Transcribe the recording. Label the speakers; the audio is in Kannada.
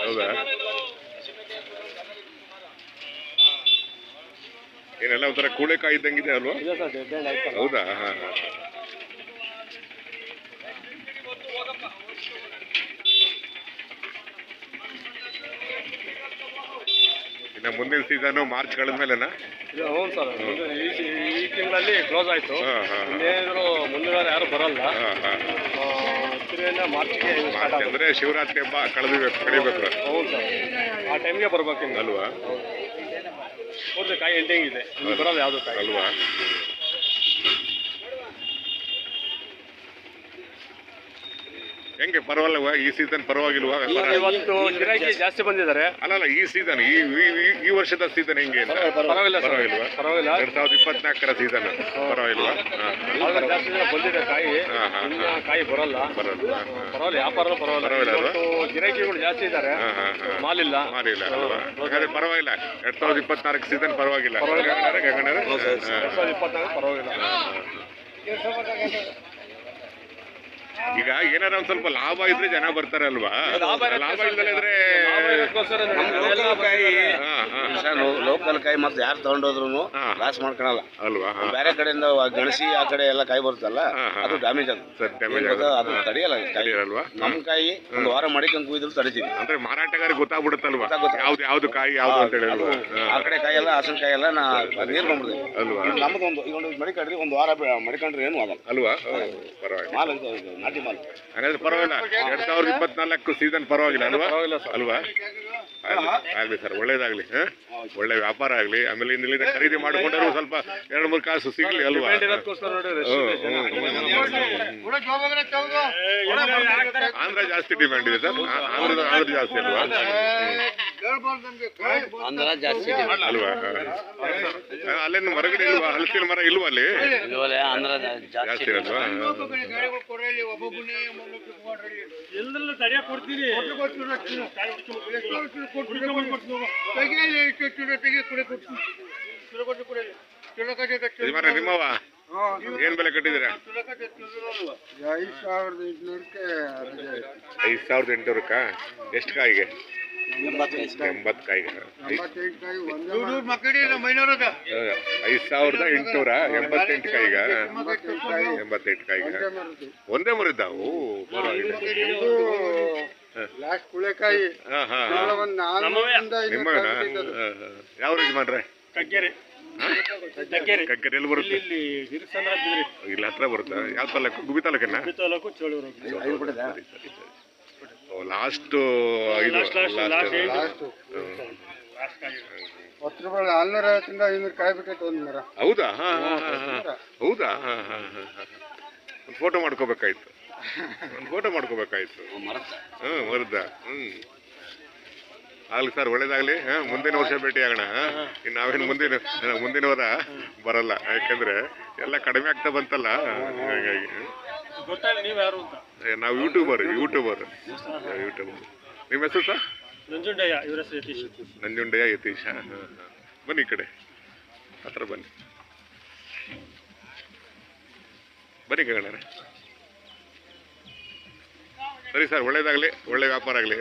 Speaker 1: ಹೌದಾ? ಏನೆಲ್ಲ ಒಂಥರ ಕೂಳೆಕಾಯಿ ಇದ್ದಂಗಿದೆ ಅಲ್ವಾ? ಹೌದಾ? ಹಾ ಹಾ. ಇನ್ನು ಮುಂದಿನ ಸೀಸನ್ ಮಾರ್ಚ್ ಕಳೆದ ಮೇಲೆನಾ?
Speaker 2: ಹ್ಞೂ ಸರ್, ಈ ತಿಂಗಳಲ್ಲಿ ಕ್ಲೋಸ್ ಆಯಿತು. ಇನ್ನೇನಾದ್ರು ಮುಂದಿನ ಯಾರು ಬರಲ್ಲ. ಮಾರ್ಚ್ಗೆ
Speaker 1: ಅಂದರೆ ಶಿವರಾತ್ರಿ ಹಬ್ಬ ಕಡಿಬೇಕು.
Speaker 2: ಹೌದು ಸರ್, ಆ ಟೈಮ್ಗೆ ಬರ್ಬೇಕು
Speaker 1: ಅಲ್ವಾ?
Speaker 2: ಹೋದ್ರೆ ಕಾಯಿ ಎಂಡಿಂಗ್ ಇದೆ, ಬರೋದು ಯಾವುದು ಕಾಯಿ
Speaker 1: ಅಲ್ವಾ? ಹೆಂಗೆ ಪರವಾಗಿಲ್ವಾ ಈ ಸೀಸನ್? ಪರವಾಗಿಲ್ವಾ?
Speaker 2: ಇವತ್ತು ಗಿರಾಕಿ ಜಾಸ್ತಿ ಬಂದಿದ್ದಾರೆ.
Speaker 1: ಅಲ್ಲಲ್ಲ, ಈ ಸೀಸನ್ ಈ ವರ್ಷದ ಸೀಸನ್ ಹೆಂಗೆ?
Speaker 2: ಪರವಾಗಿಲ್ಲ,
Speaker 1: ಪರವಾಗಿಲ್ವಾ?
Speaker 2: ಪರವಾಗಿಲ್ಲ.
Speaker 1: 2024ರ ಸೀಸನ್ ಪರವಾಗಿಲ್ವಾ?
Speaker 2: ಜಾಸ್ತಿ ಜನ ಬಂದಿದೆ ಕಾಯಿ, ಕಾಯಿ ಬರಲ್ಲ. ಪರವಾಗಿಲ್ಲ, ವ್ಯಾಪಾರ ಪರವಾಗಿಲ್ಲ. ಗಿರಾಕಿಗಳು ಜಾಸ್ತಿ ಇದ್ದಾರೆ, ಮಾಲಿಲ್ಲ
Speaker 1: ಅಲ್ವಾ? ಹಾಗಾದ್ರೆ ಪರವಾಗಿಲ್ಲ. 2024 ಸೀಸನ್ ಪರವಾಗಿಲ್ಲ.
Speaker 2: 2024 ಪರವಾಗಿಲ್ಲ.
Speaker 1: ಈಗ ಏನಾರ ಒಂದ್ ಸ್ವಲ್ಪ ಲಾಭ ಇದ್ರೆ ಜನ ಬರ್ತಾರೆ ಅಲ್ವಾ? ಲಾಭ ಇಲ್ದಲೆ ಇದ್ರೆ
Speaker 3: ಲೋಕಲ್ ಕಾಯಿ ಮತ್ತೆ ಯಾರು ತಗೊಂಡೋದ್ರು ಲಾಸ್ ಮಾಡ್ಕೊಳಲ್ಲ ಅಲ್ವಾ? ಬೇರೆ ಕಡೆಯಿಂದ ಗಣಸಿ ಆ ಕಡೆ ಎಲ್ಲ ಕಾಯಿ ಬರುತ್ತಲ್ಲ, ಅದು ಡ್ಯಾಮೇಜ್ ಅದು ತಡೆಯಲ್ಲ ಅಲ್ವಾ? ನಮ್ ಕಾಯಿ ಒಂದು ವಾರ ಮಡಿಕೊಂಡು ಕುಯ್ದ್ರು ತಡಿತೀವಿ.
Speaker 1: ಅಂದ್ರೆ ಮಾರಾಟಗಾರಿಗೆ ಗೊತ್ತಾಗ್ಬಿಡುತ್ತಲ್ವಾ ಯಾವ್ದು ಕಾಯಿ ಯಾವ್ದು ಅಂತ ಹೇಳಿ?
Speaker 3: ಆ ಕಡೆ ಕಾಯಿ ಎಲ್ಲ ಹಸಿನ ಕಾಯಿ ಎಲ್ಲ ನೀರು ಬಂದ್ಬಿಡ್ತೀವಿ ಅಲ್ವಾ? ನಮ್ದೊಂದು ಮಡಿಕೊಂಡ್ರಿ ಒಂದು ವಾರ ಮಡಿಕೊಂಡ್ರೆ ಏನು ಆಗಲ್ಲ ಅಲ್ವಾ?
Speaker 1: ಪರವಾಗಿಲ್ಲ,
Speaker 3: ಮಾಲ್ ಅಂತ ನಾಟಿ ಮಾಲ್.
Speaker 1: ಹಾಗಾದ್ರೆ ಪರವಾಗಿಲ್ಲ. 2024 ಸೀಸನ್ ಪರವಾಗಿಲ್ಲ ಅಲ್ವಾ? ಆಗ್ಲಿ ಸರ್, ಒಳ್ಳೇದಾಗ್ಲಿ. ಒಳ್ಳೆ ವ್ಯಾಪಾರ ಆಗ್ಲಿ. ಆಮೇಲೆ ಇಲ್ಲಿಂದ ಖರೀದಿ ಮಾಡಿಕೊಂಡ್ರು ಸ್ವಲ್ಪ 2-3 ಕಾಸು ಸಿಗ್ಲಿ ಅಲ್ವಾ? ಆಂಧ್ರ ಜಾಸ್ತಿ ಡಿಮ್ಯಾಂಡ್ ಇದೆ ಸರ್. ಆಂಧ್ರ ಜಾಸ್ತಿ ಅಲ್ವಾ?
Speaker 3: ಆಂಧ್ರ ಜಾಸ್ತಿ
Speaker 1: ಅಲ್ವಾ? ಅಲ್ಲೇನು ಹೊರಗಡೆ ಇಲ್ವಾ? ಹಲಸಿನ ಮರ ಇಲ್ವಾ ಅಲ್ಲಿ?
Speaker 3: ಆಂಧ್ರ
Speaker 1: ಜಾಸ್ತಿ ಇರಲ್ವಾ?
Speaker 2: ಎಲ್ಲೆಲ್ಲ ತಡೆಯ ಕೊಡ್ತೀನಿ.
Speaker 1: ನಿಮ್ಮವ ಏನ್ ಬೆಲೆ ಕಟ್ಟಿದ್ದೀರಾ? 5,800ಕ್ಕ? ಎಷ್ಟು ಕಾಯಿಗೆ? 80 ಕಾಯಿಗೆ. 5,800 88 ಕಾಯಿಗ? 88 ಕಾಯಿಗ ಒಂದೇ ಮರಿದ್ದ? ಓ ಪರವಾಗಿಲ್ಲ. ನಿಮ್ಮವೇನಾ? ಯಾವ ಯಜಮಾನ್ರೆ?
Speaker 2: ಕಗ್ಗೆರೆ
Speaker 1: ಎಲ್ಲಿ ಬರುತ್ತೆ? ಇಲ್ಲಿ ಹತ್ರ ಬರುತ್ತಾ? ಯಾವ ತಾಲೂಕು? ಗುಬಿ ತಾಲೂಕೇನಾ? ಲಾಸ್ಟ್
Speaker 2: ಕಾಯಿ ಬಿಟ್ಟೈತೆ ಒಂದು ಮರ.
Speaker 1: ಹೌದಾ? ಹೌದಾ? ಫೋಟೋ ಮಾಡ್ಕೋಬೇಕಾಯ್ತು. ಮರದ. ಆಗ್ಲಿ ಸರ್, ಒಳ್ಳೇದಾಗ್ಲಿ. ಮುಂದಿನ ವರ್ಷ ಭೇಟಿ ಆಗೋಣ. ಇನ್ನು ನಾವೇನು ಮುಂದಿನ ವಾರ ಬರಲ್ಲ, ಯಾಕಂದ್ರೆ ಎಲ್ಲ ಕಡಿಮೆ ಆಗ್ತಾ ಬಂತಲ್ಲ, ಹಾಗಾಗಿ. ನಾವು ಯೂಟ್ಯೂಬರ್. ನಿಮ್ಮ ಹೆಸರು ಸರ್? ನಂಜುಂಡಯ್ಯ ಯತೀಶ. ಬನ್ನಿ ಈ ಕಡೆ ಹತ್ರ ಬನ್ನಿ ಗಗಣ್ಣ. ಸರಿ ಸರ್, ಒಳ್ಳೇದಾಗಲಿ, ಒಳ್ಳೆ ವ್ಯಾಪಾರ ಆಗಲಿ.